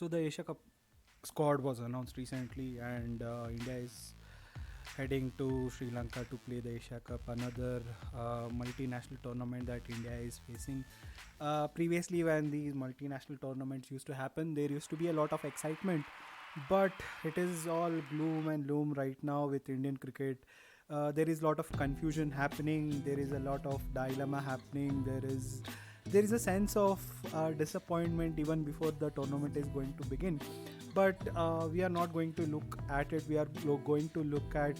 So the Asia Cup squad was announced recently, and India is heading to Sri Lanka to play the Asia Cup, another multinational tournament that India is facing. Previously, when these multinational tournaments used to happen, there used to be a lot of excitement, but it is all gloom and loom right now with Indian cricket. There is a lot of confusion happening. There is a lot of dilemma happening. There is a sense of disappointment even before the tournament is going to begin. But we are not going to look at it. We are going to look at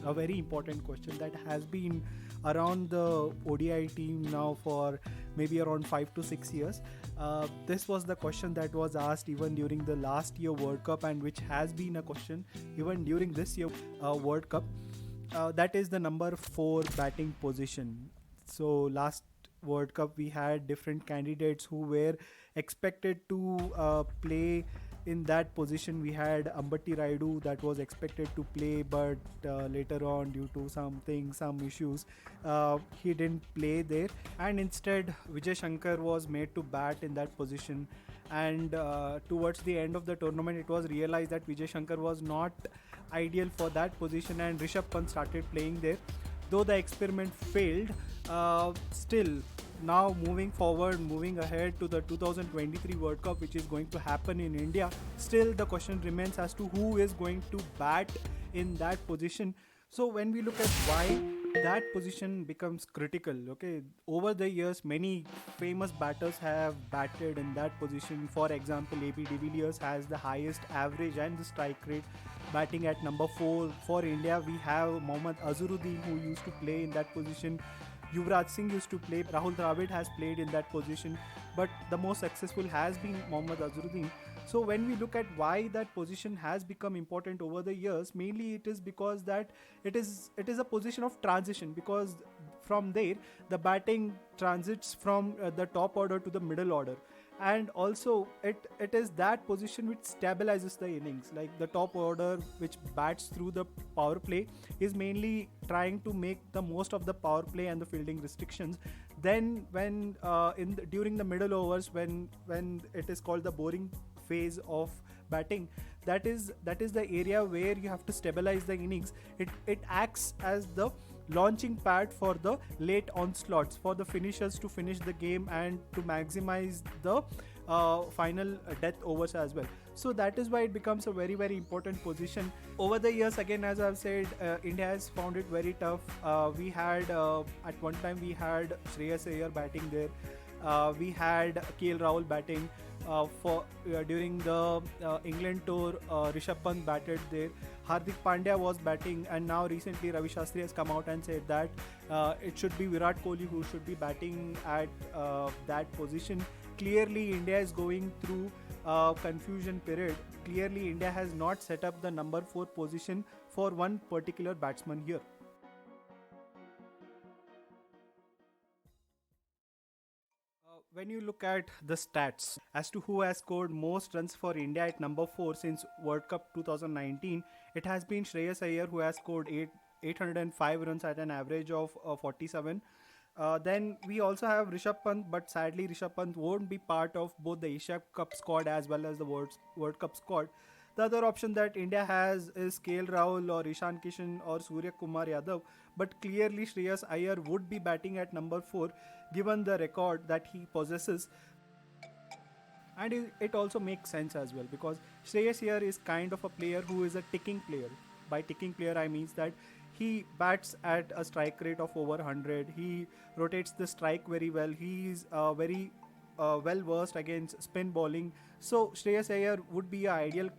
a very important question that has been around the ODI team now for maybe around 5 to 6 years. This was the question that was asked even during the last year World Cup, and which has been a question even during this year World Cup. That is the number 4 batting position. So last World Cup we had different candidates who were expected to play in that position. We had Ambati Raidu that was expected to play, but later on, due to some issues, he didn't play there. And instead, Vijay Shankar was made to bat in that position. And towards the end of the tournament, it was realized that Vijay Shankar was not ideal for that position, and Rishabh Pant started playing there. Though the experiment failed, still now moving ahead to the 2023 World Cup, which is going to happen in India, still the question remains as to who is going to bat in that position. So when we look at why that position becomes critical, okay, over the years many famous batters have batted in that position. For example, AB de Villiers has the highest average and the strike rate batting at number 4. For India, we have Mohammad Azharuddin, who used to play in that position. Yuvraj Singh used to play. Rahul Dravid has played in that position, but the most successful has been Mohammad Azharuddin. So when we look at why that position has become important over the years, mainly it is because that it is a position of transition, because from there the batting transits from the top order to the middle order, and also it is that position which stabilizes the innings. Like the top order which bats through the power play is mainly trying to make the most of the power play and the fielding restrictions. Then when during the middle overs, when it is called the boring phase of batting, that is the area where you have to stabilize the innings. It acts as the launching pad for the late onslaughts, for the finishers to finish the game and to maximize the final death overs as well. So that is why it becomes a very, very important position. Over the years, again, as I've said, India has found it very tough. We had at one time we had Shreyas Iyer batting there. We had KL Rahul batting. For during the England tour, Rishabh Pant batted there. Hardik Pandya was batting, and now recently Ravi Shastri has come out and said that it should be Virat Kohli who should be batting at that position. Clearly, India is going through a confusion period. Clearly, India has not set up the number 4 position for one particular batsman here. When you look at the stats as to who has scored most runs for India at number 4 since World Cup 2019, it has been Shreyas Iyer, who has scored 805 runs at an average of 47. Then we also have Rishabh Pant, but sadly Rishabh Pant won't be part of both the Asia Cup squad as well as the World Cup squad. The other option that India has is KL Rahul or Ishan Kishan or Surya Kumar Yadav, but clearly Shreyas Iyer would be batting at number 4 given the record that he possesses. And it also makes sense as well, because Shreyas Iyer is kind of a player who is a ticking player. By ticking player, I means that he bats at a strike rate of over 100. He rotates the strike very well. He is very well versed against spin bowling. So Shreyas Iyer would be an ideal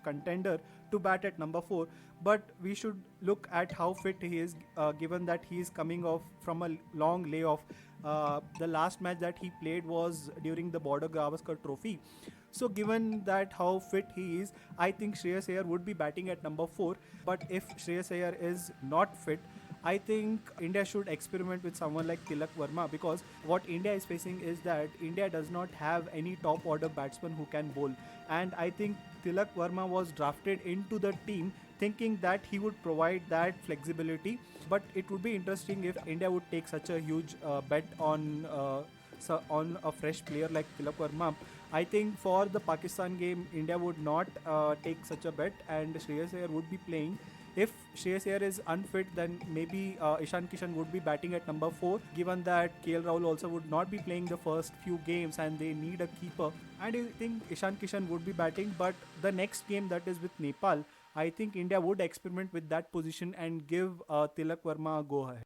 contender to bat at number 4. But we should look at how fit he is, given that he is coming off from a long layoff. The last match that he played was during the Border Gavaskar Trophy. So given that how fit he is, I think Shreyas Iyer would be batting at number 4. But if Shreyas Iyer is not fit, I think India should experiment with someone like Tilak Verma, because what India is facing is that India does not have any top order batsman who can bowl. And I think Tilak Verma was drafted into the team thinking that he would provide that flexibility. But it would be interesting if India would take such a huge bet on a fresh player like Tilak Verma. I think for the Pakistan game, India would not take such a bet, and Shreyas Iyer would be playing. If Shreyas Iyer is unfit, then maybe Ishan Kishan would be batting at number 4, given that KL Rahul also would not be playing the first few games and they need a keeper. And I think Ishan Kishan would be batting, but the next game, that is with Nepal, I think India would experiment with that position and give Tilak Verma a go ahead.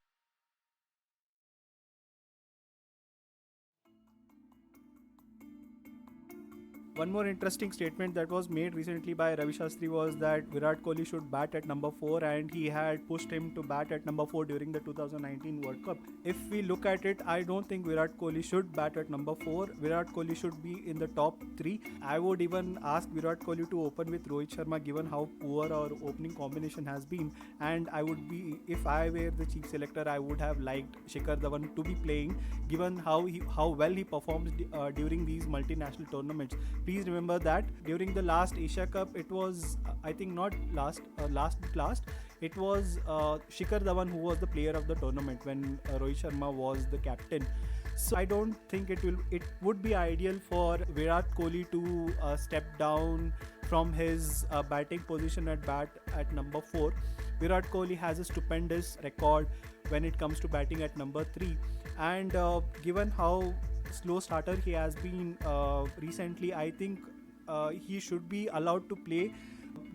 One more interesting statement that was made recently by Ravi Shastri was that Virat Kohli should bat at number 4, and he had pushed him to bat at number 4 during the 2019 World Cup. If we look at it, I don't think Virat Kohli should bat at number 4. Virat Kohli should be in the top 3. I would even ask Virat Kohli to open with Rohit Sharma, given how poor our opening combination has been. And I would be, if I were the chief selector, I would have liked Shikhar Dhawan to be playing, given how well he performs during these multinational tournaments. Please remember that during the last Asia Cup, it was I think not last. It was Shikhar Dhawan who was the player of the tournament when Rohit Sharma was the captain. So I don't think it would be ideal for Virat Kohli to step down from his batting position at bat at number 4. Virat Kohli has a stupendous record when it comes to batting at number 3, and given how slow starter he has been recently, I think he should be allowed to play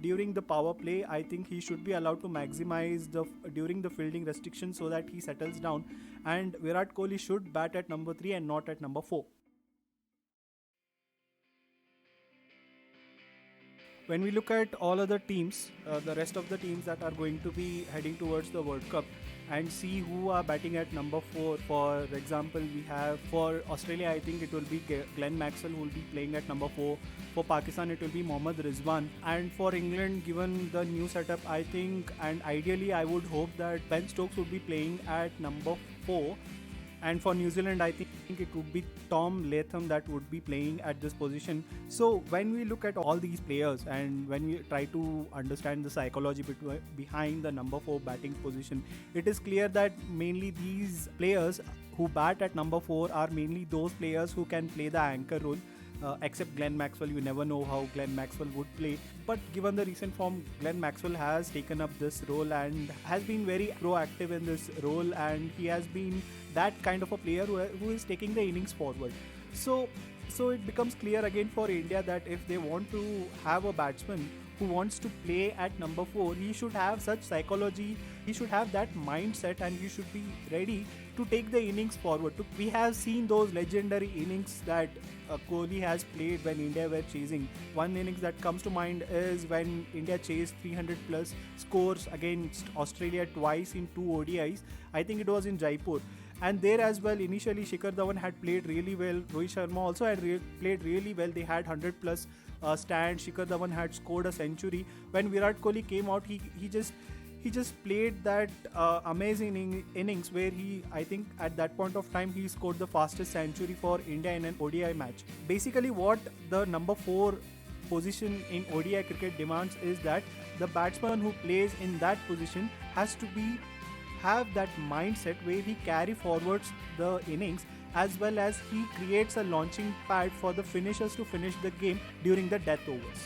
during the power play. I think he should be allowed to maximize during the fielding restrictions so that he settles down, and Virat Kohli should bat at number 3 and not at number 4. When we look at all other teams, the rest of the teams that are going to be heading towards the World Cup, and see who are batting at number 4. For example, we have for Australia, I think it will be Glenn Maxwell who will be playing at number 4. For Pakistan, it will be Mohammad Rizwan. And for England, given the new setup, I think, and ideally I would hope that Ben Stokes would be playing at number 4. And for New Zealand, I think it would be Tom Latham that would be playing at this position. So when we look at all these players and when we try to understand the psychology behind the number 4 batting position, it is clear that mainly these players who bat at number 4 are mainly those players who can play the anchor role. Except Glenn Maxwell, you never know how Glenn Maxwell would play. But given the recent form, Glenn Maxwell has taken up this role and has been very proactive in this role, and he has been that kind of a player who is taking the innings forward. So it becomes clear again for India that if they want to have a batsman who wants to play at number 4, he should have such psychology, he should have that mindset, and he should be ready to take the innings forward. We have seen those legendary innings that Kohli has played when India were chasing. One innings that comes to mind is when India chased 300 plus scores against Australia twice in 2 ODIs. I think it was in Jaipur. And there as well, initially Shikhar Dhawan had played really well. Rohit Sharma also had played really well. They had 100 plus stands. Shikhar Dhawan had scored a century. When Virat Kohli came out, he just played that amazing innings where I think at that point of time he scored the fastest century for India in an ODI match. Basically what the number 4 position in ODI cricket demands is that the batsman who plays in that position has to have that mindset where he carry forwards the innings, as well as he creates a launching pad for the finishers to finish the game during the death overs.